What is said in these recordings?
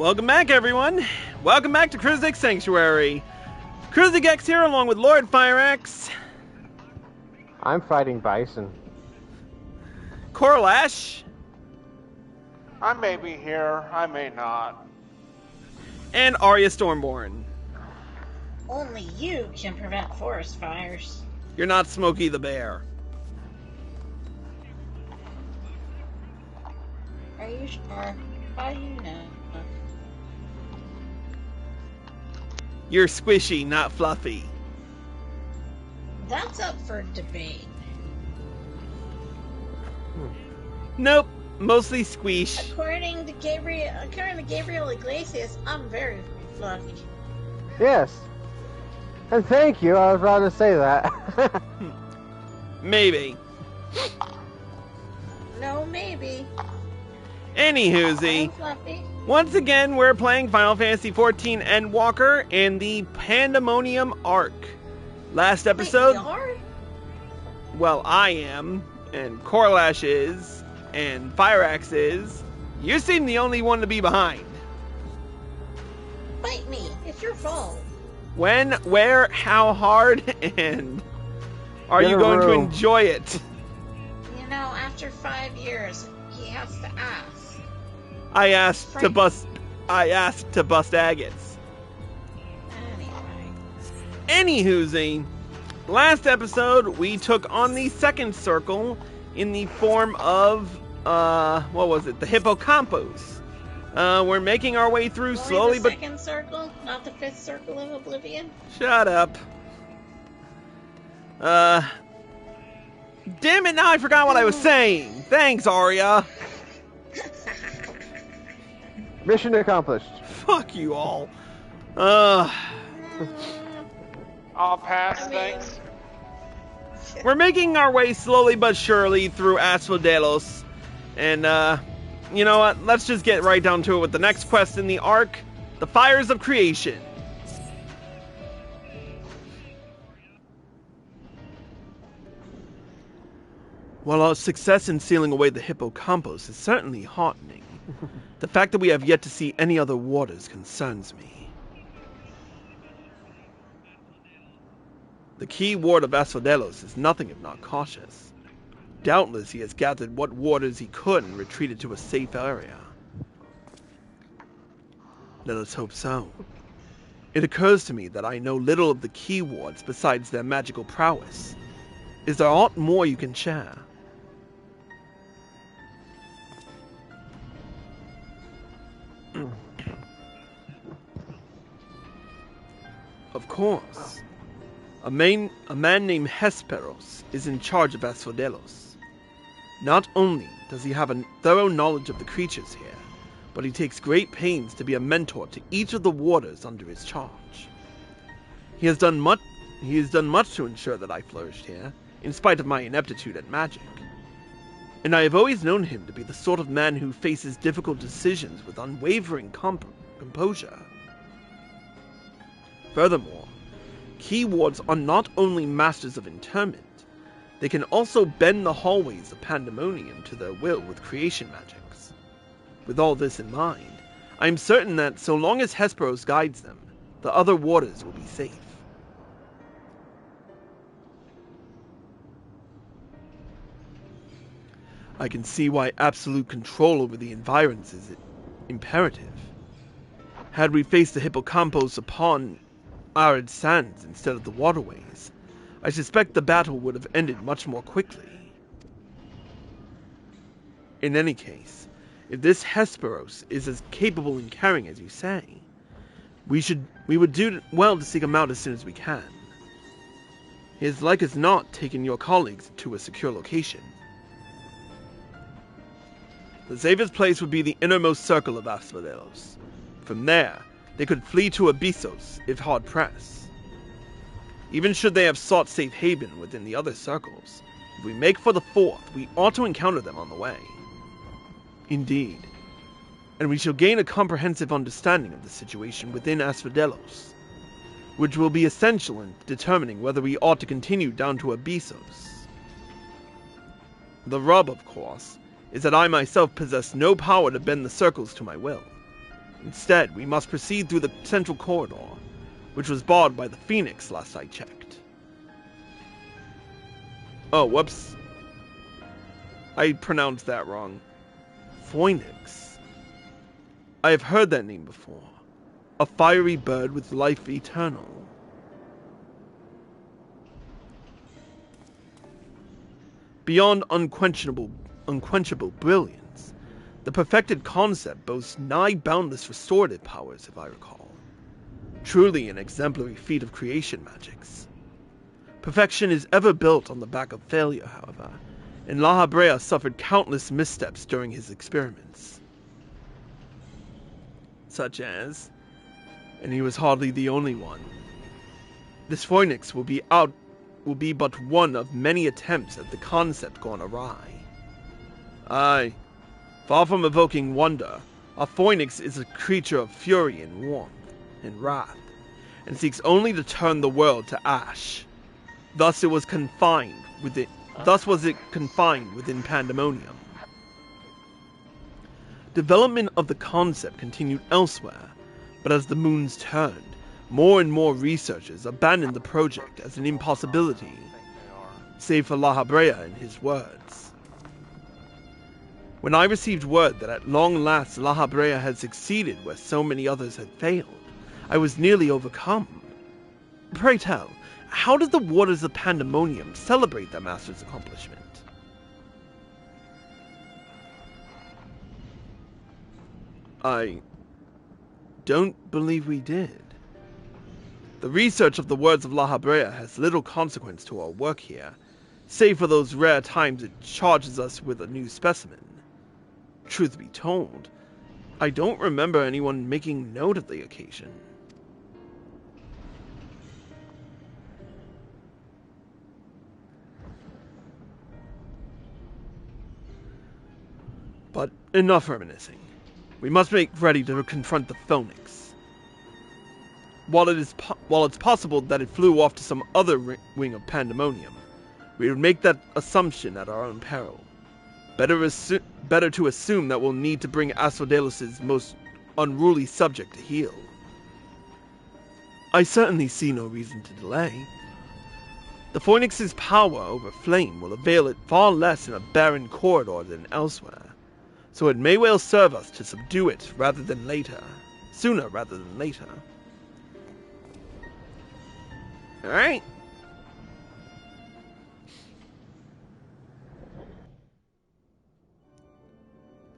Welcome back, everyone. Welcome back to Cruisedeck Sanctuary. Cruisedeck here along with Lord Fireaxe. I'm fighting Bison. Corlash. I may be here, I may not. And Arya Stormborn. Only you can prevent forest fires. You're not Smokey the Bear. Are you sure? How do you know? You're squishy, not fluffy. That's up for debate. Nope, mostly squeesh. According to Gabriel Iglesias, I'm very fluffy. Yes. And thank you, I was about to say that. Maybe. No, maybe. Anywhoosie. I'm fluffy. Once again, we're playing Final Fantasy XIV Endwalker in the Pandemonium Arc. Last episode... Wait, we are? Well, I am, and Corlash is, and Fireaxe is. You seem the only one to be behind. Fight me. It's your fault. When, where, how hard, and are you going to enjoy it? You know, after 5 years, he has to ask. I asked to bust agates. Anywhoosie, last episode we took on the second circle in the form of what was it? The hippocampus. We're making our way through slowly, the but second circle, not the fifth circle of oblivion. Shut up. Damn it! Now I forgot what I was saying. Thanks, Arya. Mission accomplished. Fuck you all. I'll pass, thanks. We're making our way slowly but surely through Asphodelos. And, you know what? Let's just get right down to it with the next quest in the arc, the Fires of Creation. While our success in sealing away the hippocampus is certainly heartening, the fact that we have yet to see any other waters concerns me. The key ward of Asphodelos is nothing if not cautious. Doubtless he has gathered what waters he could and retreated to a safe area. Let us hope so. It occurs to me that I know little of the key wards besides their magical prowess. Is there aught more you can share? Of course. A man named Hesperos is in charge of Asphodelos. Not only does he have a thorough knowledge of the creatures here, but he takes great pains to be a mentor to each of the warders under his charge. He has done much to ensure that I flourished here, in spite of my ineptitude at magic. And I have always known him to be the sort of man who faces difficult decisions with unwavering composure. Furthermore, key wards are not only masters of interment, they can also bend the hallways of Pandemonium to their will with creation magics. With all this in mind, I am certain that so long as Hesperos guides them, the other warders will be safe. I can see why absolute control over the environs is imperative. Had we faced the hippocampus upon arid sands instead of the waterways, I suspect the battle would have ended much more quickly. In any case, if this Hesperos is as capable in carrying as you say, we would do well to seek him out as soon as we can. He has like as not taken your colleagues to a secure location. The safest place would be the innermost circle of Asphodelos. From there, they could flee to Abyssos if hard pressed. Even should they have sought safe haven within the other circles, if we make for the fourth, we ought to encounter them on the way. Indeed. And we shall gain a comprehensive understanding of the situation within Asphodelos, which will be essential in determining whether we ought to continue down to Abyssos. The rub, of course, is that I myself possess no power to bend the circles to my will. Instead, we must proceed through the central corridor, which was barred by the Phoenix last I checked. Oh, whoops. I pronounced that wrong. Phoenix. I have heard that name before. A fiery bird with life eternal. Beyond unquenchable brilliance, the perfected concept boasts nigh boundless restorative powers, if I recall. Truly an exemplary feat of creation magics. Perfection is ever built on the back of failure, however, and La Habrea suffered countless missteps during his experiments. Such as, and he was hardly the only one, this Phoenix will be but one of many attempts at the concept gone awry. Aye, far from evoking wonder, a Phoenix is a creature of fury and warmth and wrath, and seeks only to turn the world to ash. Thus was it confined within Pandemonium. Development of the concept continued elsewhere, but as the moons turned, more and more researchers abandoned the project as an impossibility, save for La Habrea and his words. When I received word that at long last La Habrea had succeeded where so many others had failed, I was nearly overcome. Pray tell, how did the waters of Pandemonium celebrate their master's accomplishment? I don't believe we did. The research of the words of La Habrea has little consequence to our work here, save for those rare times it charges us with a new specimen. Truth be told, I don't remember anyone making note of the occasion. But enough reminiscing. We must make ready to confront the Phoenix. While it's possible that it flew off to some other wing of Pandemonium, we would make that assumption at our own peril. Better to assume that we'll need to bring Asphodelos' most unruly subject to heel. I certainly see no reason to delay. The Phoenix's power over flame will avail it far less in a barren corridor than elsewhere, so it may well serve us to subdue it sooner rather than later. Alright.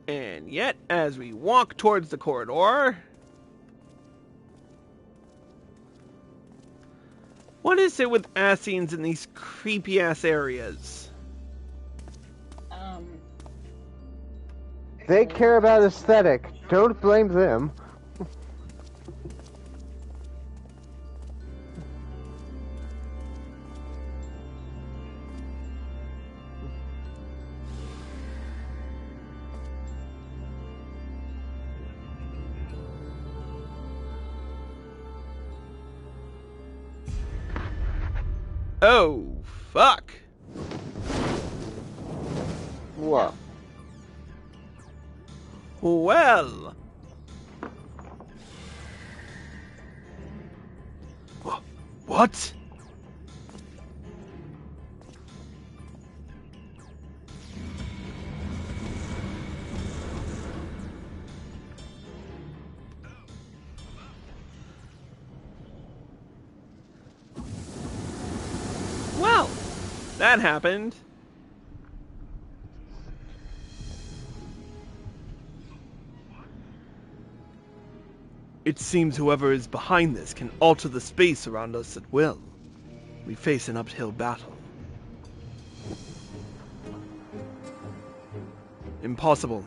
And yet, as we walk towards the corridor, what is it with Ascians in these creepy-ass areas? They care about aesthetic. Don't blame them. Oh, fuck. What? Well. What? Well, that happened. It seems whoever is behind this can alter the space around us at will. We face an uphill battle. Impossible.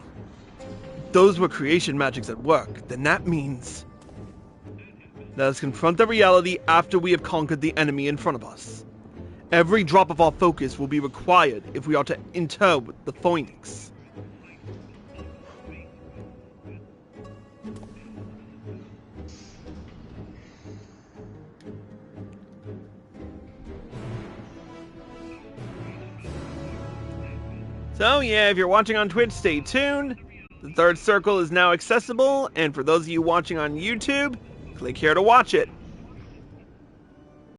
If those were creation magics at work, then that means... Let us confront the reality after we have conquered the enemy in front of us. Every drop of our focus will be required if we are to inter with the Phoenix. So yeah, if you're watching on Twitch, stay tuned. third circle is now accessible, and for those of you watching on YouTube, click here to watch it.